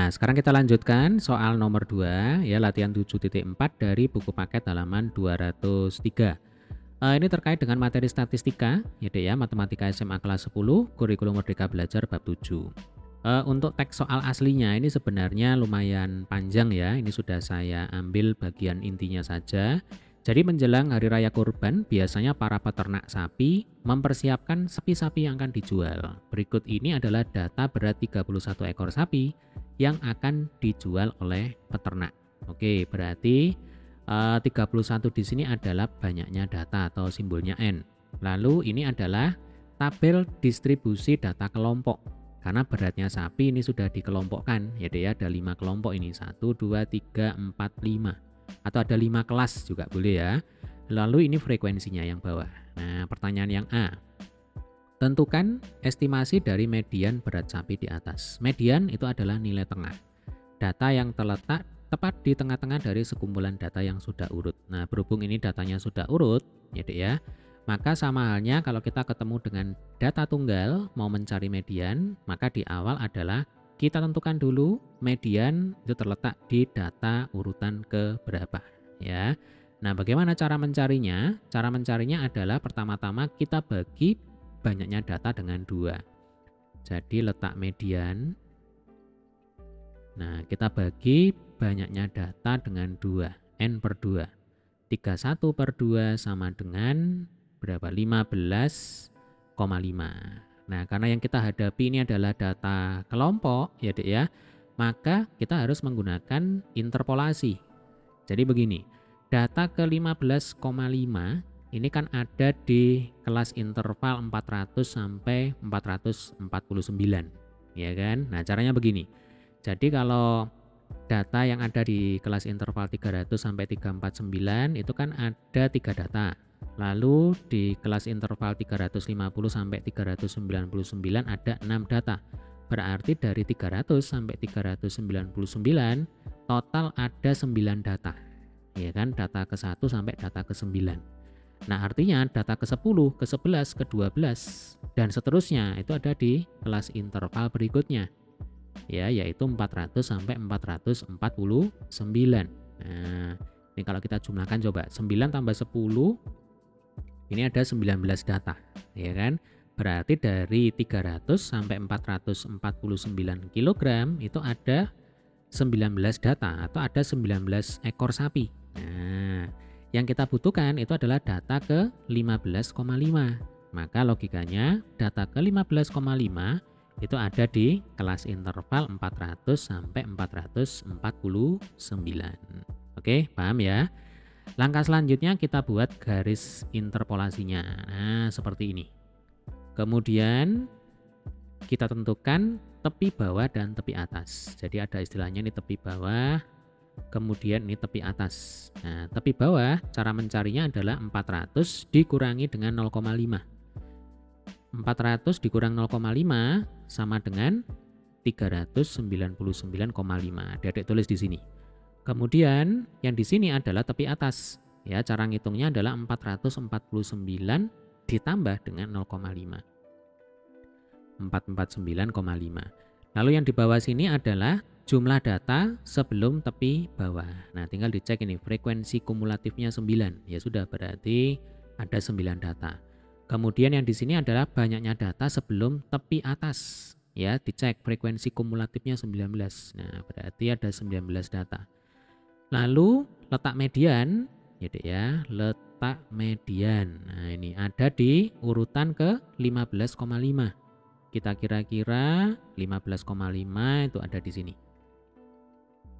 Nah, sekarang kita lanjutkan soal nomor 2 ya, latihan 7.4 dari buku paket halaman 203. Ini terkait dengan materi statistika, gitu ya, matematika SMA kelas 10, kurikulum Merdeka Belajar bab 7. Untuk teks soal aslinya ini sebenarnya lumayan panjang ya, ini sudah saya ambil bagian intinya saja. Jadi menjelang Hari Raya Kurban, biasanya para peternak sapi mempersiapkan sapi-sapi yang akan dijual. Berikut ini adalah data berat 31 ekor sapi yang akan dijual oleh peternak. Oke, berarti 31 di sini adalah banyaknya data atau simbolnya N. Lalu ini adalah tabel distribusi data kelompok. Karena beratnya sapi ini sudah dikelompokkan, ya deh ya, ada 5 kelompok ini, 1, 2, 3, 4, 5. Atau ada 5 kelas juga boleh ya. Lalu ini frekuensinya yang bawah. Nah, pertanyaan yang A. Tentukan estimasi dari median berat sapi di atas. Median itu adalah nilai tengah. Data yang terletak tepat di tengah-tengah dari sekumpulan data yang sudah urut. Nah, berhubung ini datanya sudah urut, ya Dek ya, maka sama halnya kalau kita ketemu dengan data tunggal mau mencari median, maka di awal adalah kita tentukan dulu median itu terletak di data urutan keberapa, ya. Nah, bagaimana cara mencarinya? Cara mencarinya adalah pertama-tama kita bagi banyaknya data dengan 2. Jadi letak median. Nah, kita bagi banyaknya data dengan 2, N per 2. 31 per 2 sama dengan berapa? 15,5. Nah, karena yang kita hadapi ini adalah data kelompok, ya Dek ya, maka kita harus menggunakan interpolasi. Jadi begini, data ke 15,5 ini kan ada di kelas interval 400 sampai 449, ya kan? Nah, caranya begini. Jadi kalau data yang ada di kelas interval 300 sampai 349 itu kan ada 3 data. Lalu di kelas interval 350 sampai 399 ada 6 data. Berarti dari 300 sampai 399 total ada 9 data. Ya kan, data ke-1 sampai data ke-9. Nah, artinya data ke-10, ke-11, ke-12 dan seterusnya itu ada di kelas interval berikutnya. Ya, yaitu 400 sampai 449. Nah, ini kalau kita jumlahkan coba, 9 tambah 10 ini ada 19 data, ya kan? Berarti dari 300 sampai 449 kg itu ada 19 data atau ada 19 ekor sapi. Nah, yang kita butuhkan itu adalah data ke 15,5. Maka logikanya data ke 15,5 itu ada di kelas interval 400 sampai 449. Oke, paham ya? Langkah selanjutnya kita buat garis interpolasinya. Nah, seperti ini. Kemudian kita tentukan tepi bawah dan tepi atas. Jadi ada istilahnya ini tepi bawah, kemudian ini tepi atas. Nah, tepi bawah cara mencarinya adalah 400 dikurangi dengan 0,5. 400 dikurang 0,5 sama dengan 399,5. Dedek tulis di sini. Kemudian yang di sini adalah tepi atas. Ya, cara ngitungnya adalah 449 ditambah dengan 0,5. 449,5. Lalu yang di bawah sini adalah jumlah data sebelum tepi bawah. Nah, tinggal dicek ini frekuensi kumulatifnya 9. Ya sudah, berarti ada 9 data. Kemudian yang di sini adalah banyaknya data sebelum tepi atas. Ya, dicek frekuensi kumulatifnya 19. Nah, berarti ada 19 data. Lalu letak median, ya Dek ya, letak median. Nah, ini ada di urutan ke 15,5. Kita kira-kira 15,5 itu ada di sini.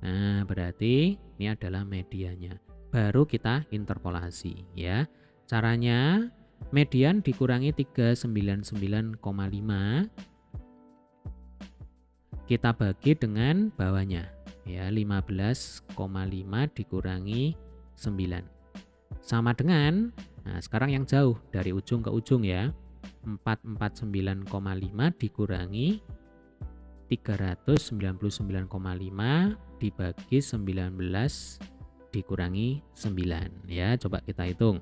Nah, berarti ini adalah mediannya. Baru kita interpolasi ya. Caranya median dikurangi 399,5 kita bagi dengan bawahnya. Ya, 15,5 dikurangi 9. Sama dengan, nah sekarang yang jauh dari ujung ke ujung ya. 449,5 dikurangi 399,5 dibagi 19 dikurangi 9 ya, coba kita hitung.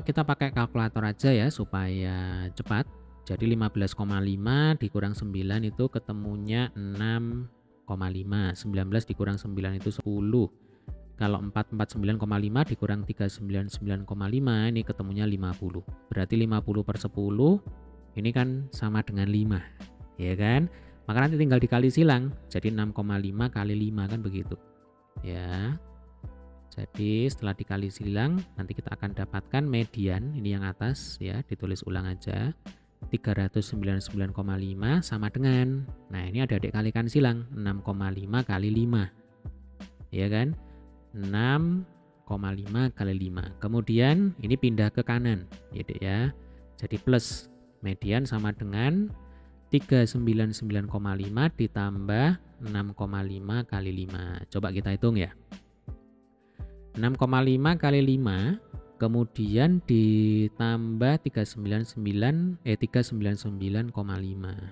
Kita pakai kalkulator aja ya supaya cepat. Jadi 15,5 dikurang 9 itu ketemunya 6,5. 19 dikurang 9 itu 10. Kalau 449,5 dikurang 399,5 ini ketemunya 50. Berarti 50 per 10 ini kan sama dengan 5. Ya kan? Maka nanti tinggal dikali silang. Jadi 6,5 kali 5 kan begitu. Ya. Jadi setelah dikali silang nanti kita akan dapatkan median, ini yang atas ya, ditulis ulang aja. 399,5 sama dengan, nah ini adik-adik kalikan silang, 6,5 kali 5. Ya kan? 6,5 kali 5. Kemudian ini pindah ke kanan, ya Dek ya. Jadi plus median sama dengan 399,5 ditambah 6,5 kali 5. Coba kita hitung ya. 6,5 kali 5 kemudian ditambah 399,5.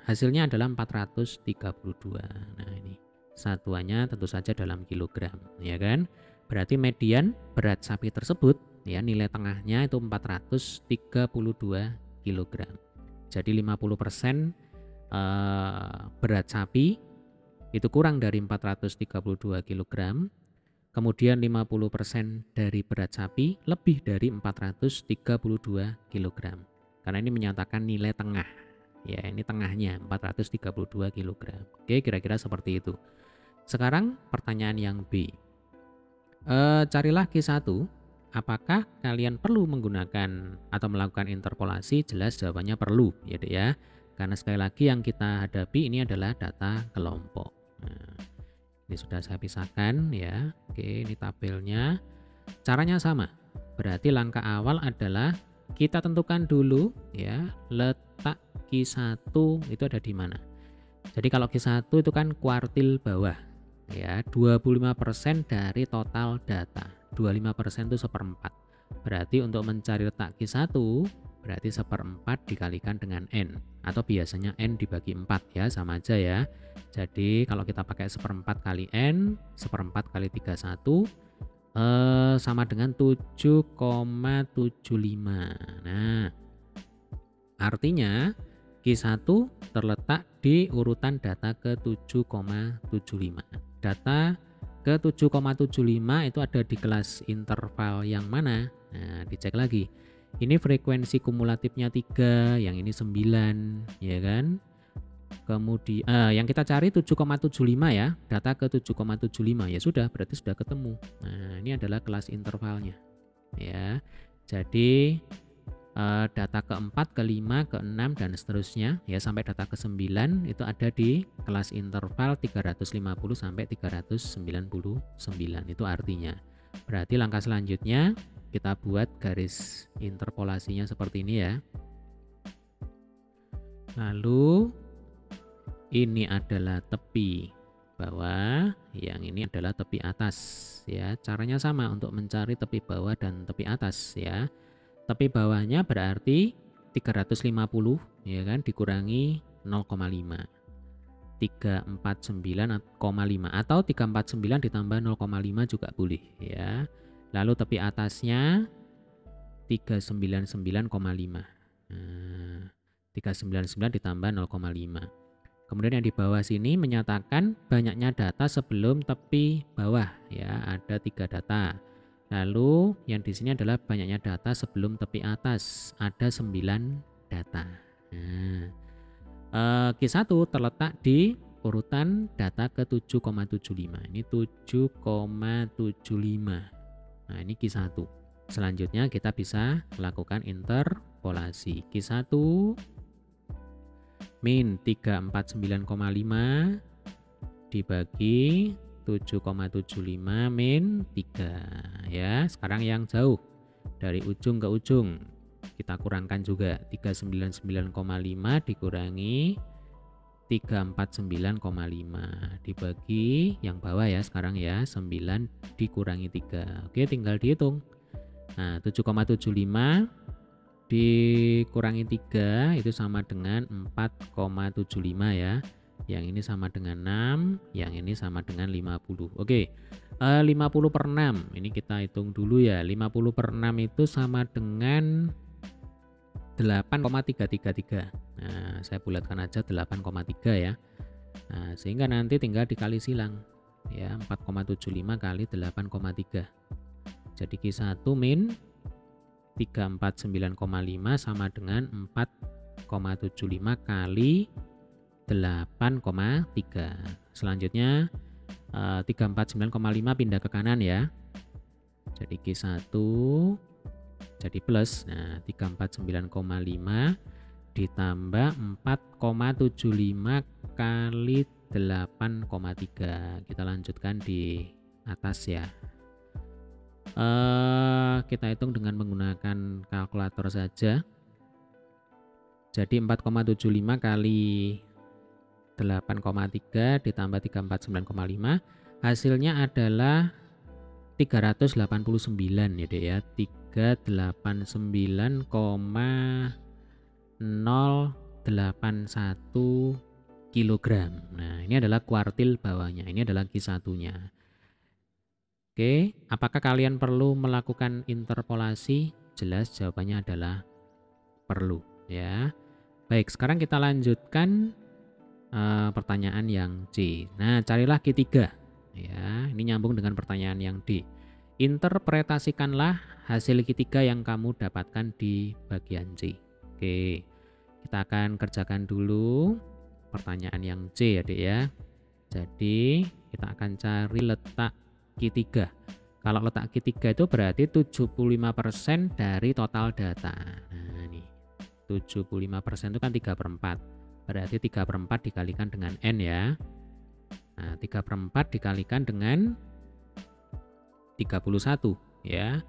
Hasilnya adalah 432. Nah, ini satuannya tentu saja dalam kilogram, ya kan? Berarti median berat sapi tersebut ya nilai tengahnya itu 432 kg. Jadi 50% berat sapi itu kurang dari 432 kg. Kemudian 50% dari berat sapi lebih dari 432 kg. Karena ini menyatakan nilai tengah. Ya, ini tengahnya 432 kg. Oke, kira-kira seperti itu. Sekarang pertanyaan yang B. Carilah Q1. Apakah kalian perlu menggunakan atau melakukan interpolasi? Jelas jawabannya perlu, ya Dek ya. Karena sekali lagi yang kita hadapi ini adalah data kelompok. Nah, ini sudah saya pisahkan ya. Oke, ini tabelnya. Caranya sama. Berarti langkah awal adalah kita tentukan dulu ya letak Q1 itu ada di mana. Jadi kalau Q1 itu kan kuartil bawah ya, 25% dari total data. 25% itu seperempat. Berarti untuk mencari letak Q1 berarti seperempat dikalikan dengan N, atau biasanya N dibagi 4 ya, sama aja ya. Jadi kalau kita pakai seperempat kali N, seperempat kali 31 sama dengan 7,75. Nah, artinya Q1 terletak di urutan data ke 7,75. Data ke 7,75 itu ada di kelas interval yang mana? Nah, dicek lagi. Ini frekuensi kumulatifnya 3, yang ini 9, ya kan? Kemudian yang kita cari 7,75 ya, data ke 7,75 ya sudah, berarti sudah ketemu. Nah, ini adalah kelas intervalnya. Ya. Jadi data ke-4, ke-5, ke-6 dan seterusnya ya sampai data ke-9 itu ada di kelas interval 350 sampai 399. Itu artinya. Berarti langkah selanjutnya kita buat garis interpolasinya seperti ini ya. Lalu ini adalah tepi bawah, yang ini adalah tepi atas ya. Caranya sama untuk mencari tepi bawah dan tepi atas ya. Tepi bawahnya berarti 350 ya kan dikurangi 0,5. 349,5 atau 349 ditambah 0,5 juga boleh ya. Lalu tepi atasnya 399,5. Nah, 399 ditambah 0,5. Kemudian yang di bawah sini menyatakan banyaknya data sebelum tepi bawah ya, ada 3 data. Lalu yang di sini adalah banyaknya data sebelum tepi atas, ada 9 data. Nah, Q1 terletak di urutan data ke 7,75. Ini 7,75. Nah, ini Q1. Selanjutnya kita bisa lakukan interpolasi. Q1 min 349,5 dibagi 7,75 min 3 ya. Sekarang yang jauh dari ujung ke ujung kita kurangkan juga, 399,5 dikurangi 349,5 dibagi yang bawah ya sekarang ya, 9 dikurangi 3. Oke, tinggal dihitung. Nah, 7,75 dikurangi 3 itu sama dengan 4,75 ya. Yang ini sama dengan 6, yang ini sama dengan 50. Oke, 50 per 6 ini kita hitung dulu ya. 50 per 6 itu sama dengan 8,333. Nah, saya bulatkan aja 8,3 ya. Nah, sehingga nanti tinggal dikali silang. Ya, 4,75 kali 8,3. Jadi Q1 min 349,5 sama dengan 4,75 kali 8,3. Selanjutnya 349,5 pindah ke kanan ya. Jadi Q1 jadi plus. Nah, 349,5 ditambah 4,75 kali 8,3. Kita lanjutkan di atas ya. Kita hitung dengan menggunakan kalkulator saja. Jadi 4,75 kali 8,3 ditambah 349,5 hasilnya adalah 389 ya Dek ya. 389,081 kilogram. Nah, ini adalah kuartil bawahnya. Ini adalah Q1-nya. Oke, apakah kalian perlu melakukan interpolasi? Jelas jawabannya adalah perlu ya. Baik, sekarang kita lanjutkan pertanyaan yang C. Nah, carilah Q3 ya. Ini nyambung dengan pertanyaan yang D. Interpretasikanlah hasil Q3 yang kamu dapatkan di bagian C. Oke, kita akan kerjakan dulu pertanyaan yang C ya Dek ya. Jadi kita akan cari letak Q3. Kalau letak Q3 itu berarti 75% dari total data. Nah nih, 75% itu kan 3/4. Berarti 3/4 dikalikan dengan N ya. Nah, 3/4 dikalikan dengan 31 ya.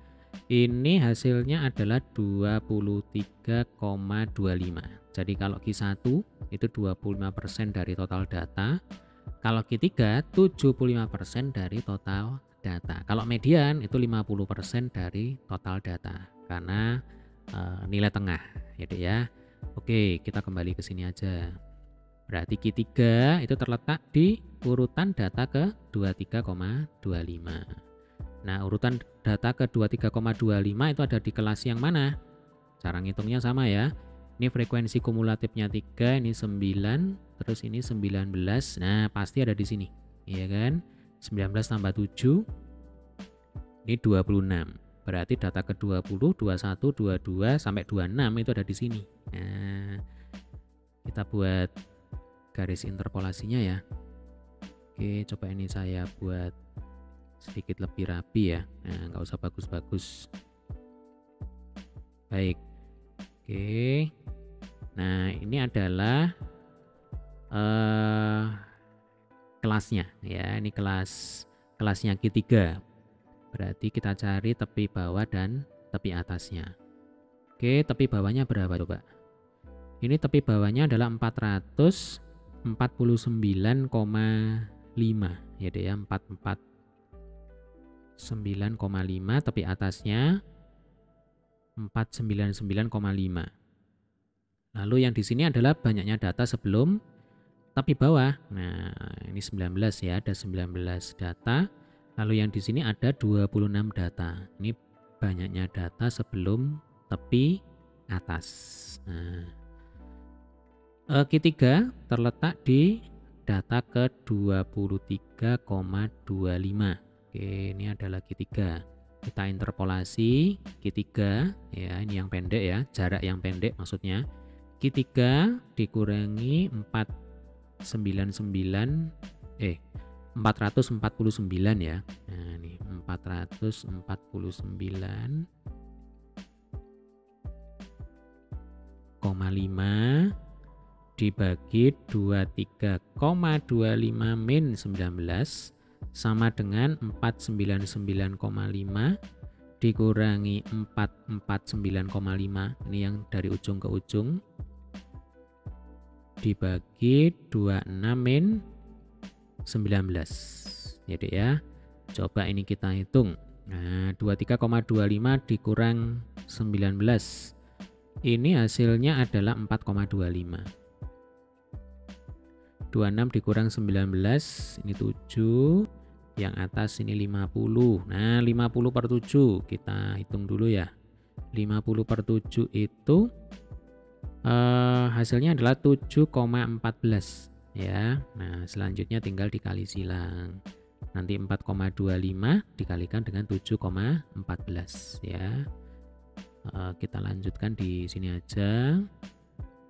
Ini hasilnya adalah 23,25. Jadi kalau Q1 itu 25% dari total data. Kalau Q3 75% dari total data. Kalau median itu 50% dari total data. Karena nilai tengah gitu ya. Oke, kita kembali ke sini aja. Berarti Q3 itu terletak di urutan data ke 23,25. Nah, urutan data ke 23,25 itu ada di kelas yang mana? Cara ngitungnya sama ya. Ini frekuensi kumulatifnya 3, ini 9, terus ini 19. Nah, pasti ada di sini. Iya kan? 19 tambah 7, ini 26. Berarti data ke 20, 21, 22, sampai 26 itu ada di sini. Nah, kita buat garis interpolasinya ya. Oke, coba ini saya buat sedikit lebih rapi ya. Nah, nggak usah bagus-bagus. Baik. Oke. Nah, ini adalah kelasnya ya. Ini kelasnya Q3. Berarti kita cari tepi bawah dan tepi atasnya. Oke, tepi bawahnya berapa coba? Ini tepi bawahnya adalah 449,5 ya deh ya, 449,5, tepi atasnya 499,5. Lalu yang di sini adalah banyaknya data sebelum tepi bawah. Nah, ini 19 ya, ada 19 data. Lalu yang di sini ada 26 data. Ini banyaknya data sebelum tepi atas. Nah, Q3 terletak di data ke 23,25. Oke, ini adalah Q3. Kita interpolasi Q3 ya, ini yang pendek ya, jarak yang pendek maksudnya. Q3 dikurangi 449 ya. Nah, ini 449,5 dibagi 23,25 min 19 sama dengan 499,5 dikurangi 449,5, ini yang dari ujung ke ujung, dibagi 26 min 19 ya dek ya. Coba ini kita hitung. Nah, 23,25 dikurang 19, ini hasilnya adalah 4,25. 26 dikurang 19, ini 7, yang atas ini 50. Nah, 50 per 7 kita hitung dulu ya. 50 per 7 itu Hasilnya adalah 7,14 ya. Nah, selanjutnya tinggal dikali silang. Nanti 4,25 dikalikan dengan 7,14 ya. Kita lanjutkan di sini aja.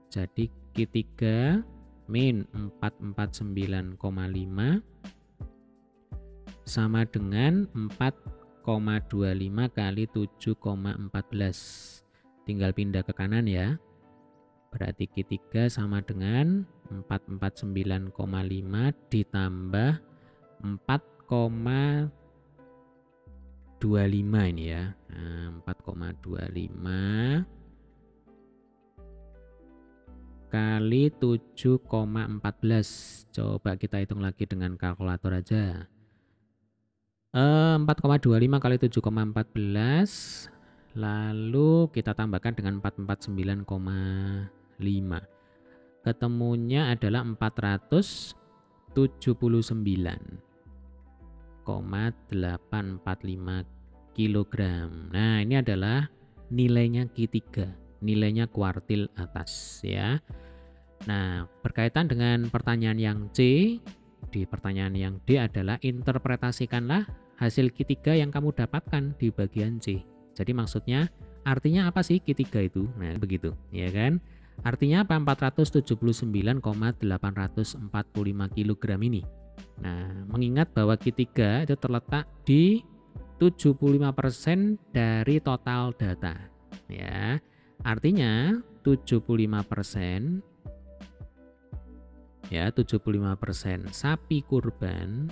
Jadi Q3 min 449,5 sama dengan 4,25 kali 7,14. Tinggal pindah ke kanan ya. Berarti Q3 sama dengan 449,5 ditambah 4,25 ini ya. Nah, 4,25 kali 7,14. Coba kita hitung lagi dengan kalkulator aja. 4,25 kali 7,14, lalu kita tambahkan dengan 449,5. Ketemunya adalah 479,845 kg. Nah, ini adalah nilainya Q3, nilainya kuartil atas ya. Nah, berkaitan dengan pertanyaan yang C, di pertanyaan yang D adalah interpretasikanlah hasil Q3 yang kamu dapatkan di bagian C. Jadi maksudnya artinya apa sih Q3 itu? Nah, begitu, ya kan? Artinya apa 479,845 kg ini? Nah, mengingat bahwa Q3 itu terletak di 75% dari total data, ya. Artinya 75% ya, 75% sapi kurban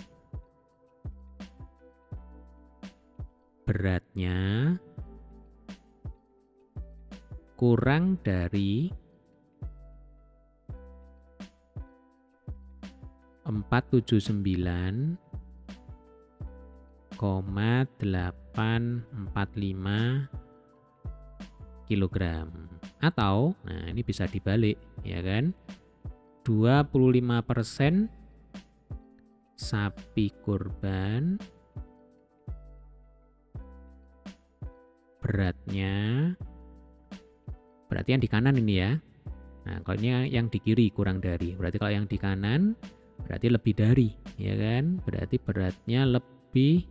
beratnya kurang dari 479,845 kg. Atau, nah ini bisa dibalik, ya kan? 25% sapi kurban beratnya, berarti yang di kanan ini ya. Nah, kalau ini yang di kiri kurang dari, berarti kalau yang di kanan berarti lebih dari, ya kan? Berarti beratnya lebih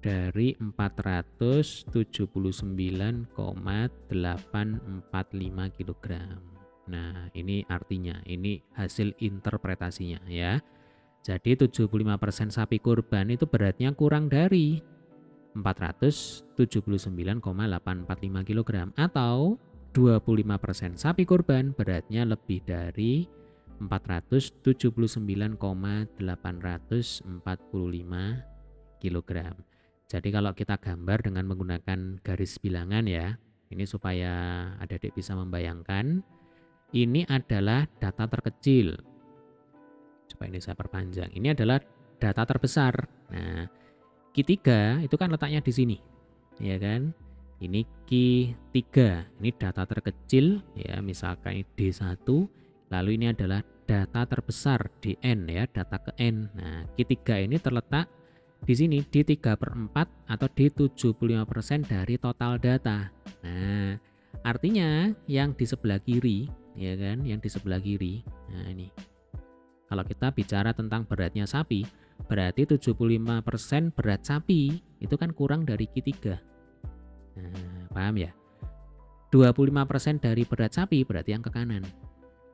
dari 479,845 kg. Nah, ini artinya, ini hasil interpretasinya ya. Jadi 75% sapi kurban itu beratnya kurang dari 479,845 kg atau 25% sapi kurban beratnya lebih dari 479,845 kg. Jadi kalau kita gambar dengan menggunakan garis bilangan ya, ini supaya adik-adik bisa membayangkan, ini adalah data terkecil. Coba ini saya perpanjang. Ini adalah data terbesar. Nah, Q3 itu kan letaknya di sini, ya kan? Ini Q3, ini data terkecil ya, misalkan ini D1, lalu ini adalah data terbesar DN ya, data ke N. Nah, Q3 ini terletak di sini di 3/4 atau di 75% dari total data. Nah, artinya yang di sebelah kiri, ya kan, yang di sebelah kiri. Nah, ini. Kalau kita bicara tentang beratnya sapi, berarti 75% berat sapi itu kan kurang dari Q3. Nah, paham ya? 25% dari berat sapi berarti yang ke kanan.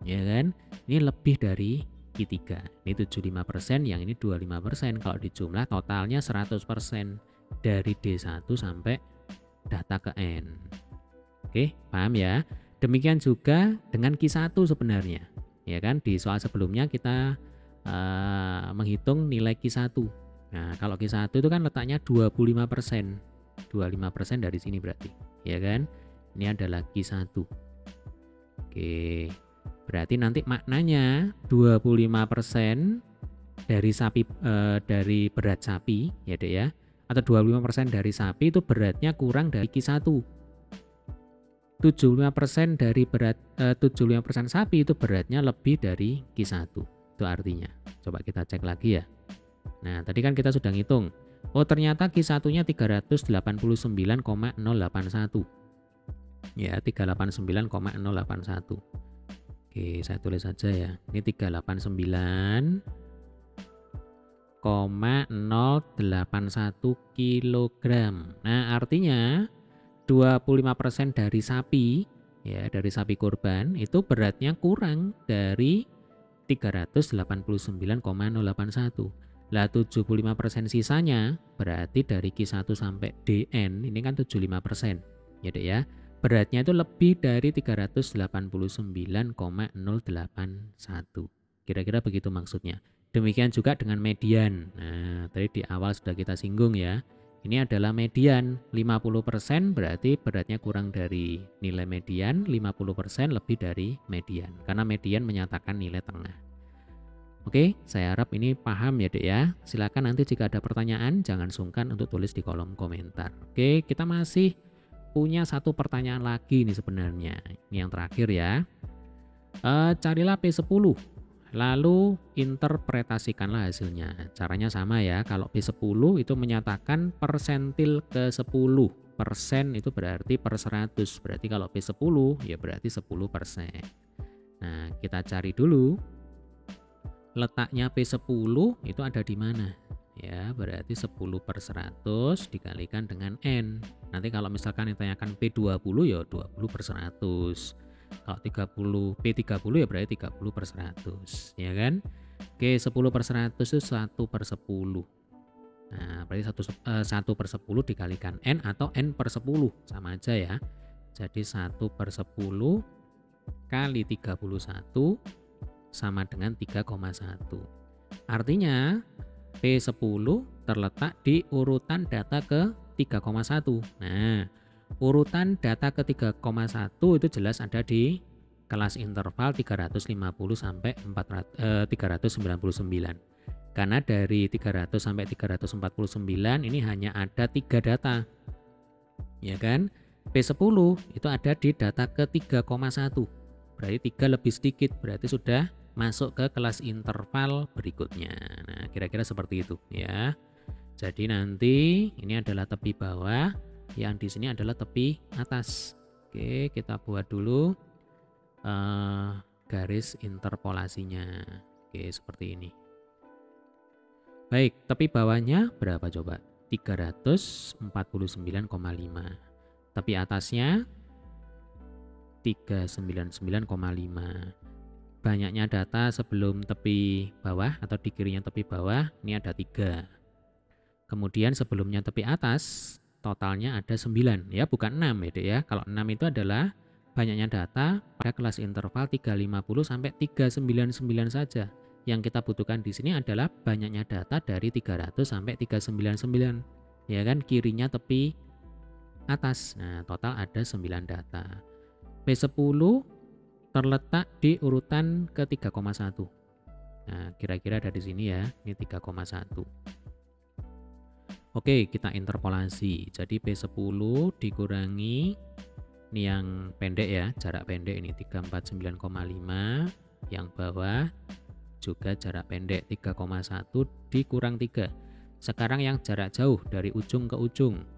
Ya kan? Ini lebih dari Q3. Ini 75%, yang ini 25%. Kalau dijumlah totalnya 100% dari D1 sampai data ke N. Oke, paham ya? Demikian juga dengan Q1 sebenarnya. Ya kan? Di soal sebelumnya kita menghitung nilai Q1. Nah, kalau Q1 itu kan letaknya 25%. 25% dari sini berarti. Ya kan? Ini adalah Q1. Oke. Berarti nanti maknanya 25% dari sapi dari berat sapi ya Dek ya, atau 25% dari sapi itu beratnya kurang dari Q1. 75% dari berat 75% sapi itu beratnya lebih dari Q1. Itu artinya. Coba kita cek lagi ya. Nah, tadi kan kita sudah ngitung. Oh, ternyata Q1-nya 389,081. Ya, 389,081. Oke, saya tulis saja ya. Ini 389,081 kilogram. Nah, artinya 25% dari sapi, ya, dari sapi kurban itu beratnya kurang dari 389,081. Lah 75% sisanya berarti dari Q1 sampai DN ini kan 75%. Ya, Dek ya. Beratnya itu lebih dari 389,081. Kira-kira begitu maksudnya. Demikian juga dengan median. Nah, tadi di awal sudah kita singgung ya. Ini adalah median, 50% berarti beratnya kurang dari nilai median, 50% lebih dari median. Karena median menyatakan nilai tengah. Oke, saya harap ini paham ya Dek ya. Silakan nanti jika ada pertanyaan, jangan sungkan untuk tulis di kolom komentar. Oke, kita masih punya satu pertanyaan lagi nih sebenarnya. Ini yang terakhir ya. Carilah P10. Lalu interpretasikanlah hasilnya. Caranya sama ya. Kalau P10 itu menyatakan persentil ke 10. Persen itu berarti per 100. Berarti kalau P10 ya berarti 10%. Nah, kita cari dulu. Letaknya P10 itu ada di mana? Ya, berarti 10 per 100 dikalikan dengan N. Nanti kalau misalkan ditanyakan P20 ya 20 per 100. Kalau 30 P30 ya berarti 30 per 100, ya kan? Oke, 10 per 100 itu 1 per 10. Nah, berarti 1 per 10 dikalikan N atau N per 10, sama aja ya. Jadi 1 per 10 kali 31 sama dengan 3,1. Artinya P10 terletak di urutan data ke 3,1. Nah, urutan data ke 3,1 itu jelas ada di kelas interval 350 sampai 399. Karena dari 300 sampai 349 ini hanya ada 3 data. Ya kan? P10 itu ada di data ke 3,1. Berarti 3 lebih sedikit, berarti sudah masuk ke kelas interval berikutnya. Nah, kira-kira seperti itu ya. Jadi nanti ini adalah tepi bawah, yang di sini adalah tepi atas. Oke, kita buat dulu garis interpolasinya. Oke, seperti ini. Baik, tepi bawahnya berapa coba? 349,5. Tepi atasnya 399,5. Banyaknya data sebelum tepi bawah atau di kirinya tepi bawah ini ada 3. Kemudian sebelumnya tepi atas totalnya ada 9 ya, bukan 6 ya Dek ya. Kalau 6 itu adalah banyaknya data pada kelas interval 350 sampai 399 saja. Yang kita butuhkan di sini adalah banyaknya data dari 300 sampai 399. Ya kan, kirinya tepi atas. Nah, total ada 9 data. P10 terletak di urutan ke 3,1. Nah, kira-kira ada di sini ya. Ini 3,1. Oke, kita interpolasi. Jadi P10 dikurangi ini yang pendek ya, jarak pendek ini 349,5. Yang bawah juga jarak pendek 3,1 dikurang 3. Sekarang yang jarak jauh dari ujung ke ujung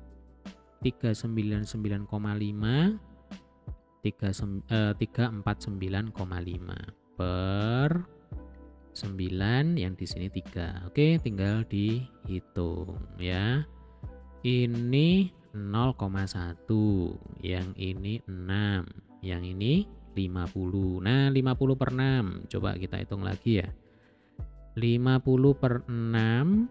399,5 349,5 per 9 yang di sini 3. Oke, tinggal dihitung ya. Ini 0,1, yang ini 6, yang ini 50. Nah, 50 per 6. Coba kita hitung lagi ya. 50 per 6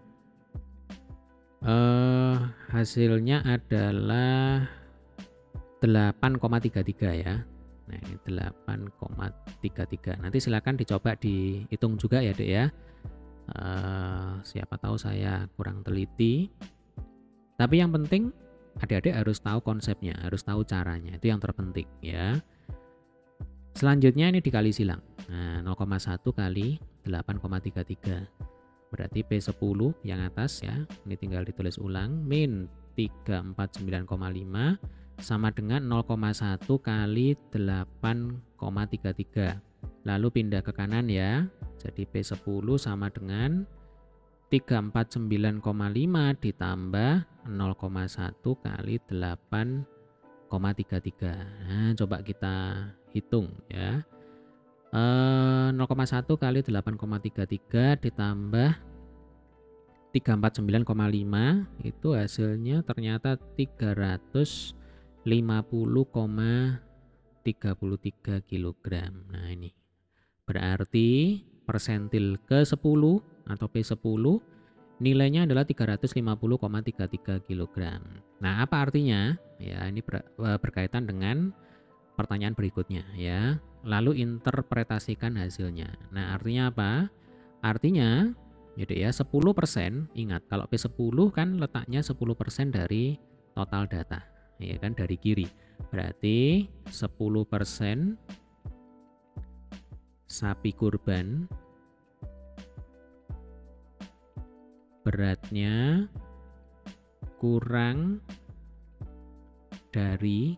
hasilnya adalah 8,33 ya. Nah, ini 8,33. Nanti silakan dicoba dihitung juga ya Dek ya. Siapa tahu saya kurang teliti. Tapi yang penting adik-adik harus tahu konsepnya, harus tahu caranya. Itu yang terpenting ya. Selanjutnya ini dikali silang. Nah, 0,1 kali 8,33. Berarti P10 yang atas ya. Ini tinggal ditulis ulang. Min 349,5 sama dengan 0,1 kali 8,33. Lalu pindah ke kanan ya. Jadi P10 sama dengan 349,5 ditambah 0,1 kali 8,33. 0,33. Nah, coba kita hitung ya. 0,1 kali 8,33 ditambah 349,5 itu hasilnya ternyata 350,33 kg. Nah, ini berarti persentil ke-10 atau P10 nilainya adalah 350,33 kg. Nah, apa artinya? Ya, ini berkaitan dengan pertanyaan berikutnya ya. Lalu interpretasikan hasilnya. Nah, artinya apa? Artinya gitu ya, 10%, ingat kalau P10 kan letaknya 10% dari total data, ya kan, dari kiri. Berarti 10% sapi kurban beratnya kurang dari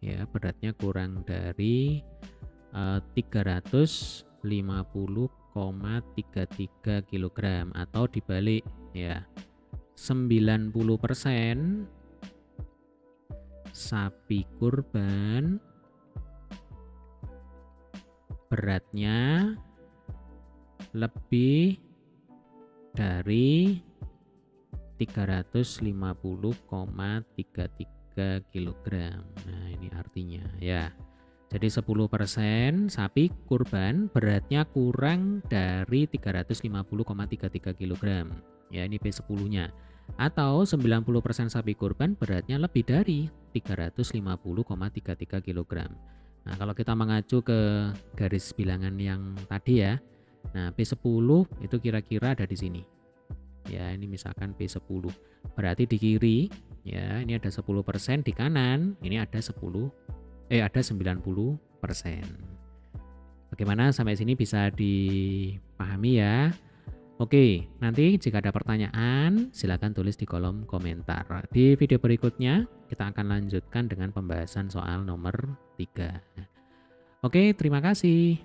350,33 kg atau dibalik ya. 90% sapi kurban beratnya lebih dari 350,33 kg. Nah, ini artinya ya. Jadi 10% sapi kurban beratnya kurang dari 350,33 kg. Ya, ini P10-nya. Atau 90% sapi kurban beratnya lebih dari 350,33 kg. Nah, kalau kita mengacu ke garis bilangan yang tadi ya. Nah, P10 itu kira-kira ada di sini. Ya, ini misalkan P10. Berarti di kiri ya, ini ada 10%, di kanan ini ada 90%. Bagaimana sampai sini bisa dipahami ya? Oke, nanti jika ada pertanyaan silakan tulis di kolom komentar. Di video berikutnya kita akan lanjutkan dengan pembahasan soal nomor 3. Oke, terima kasih.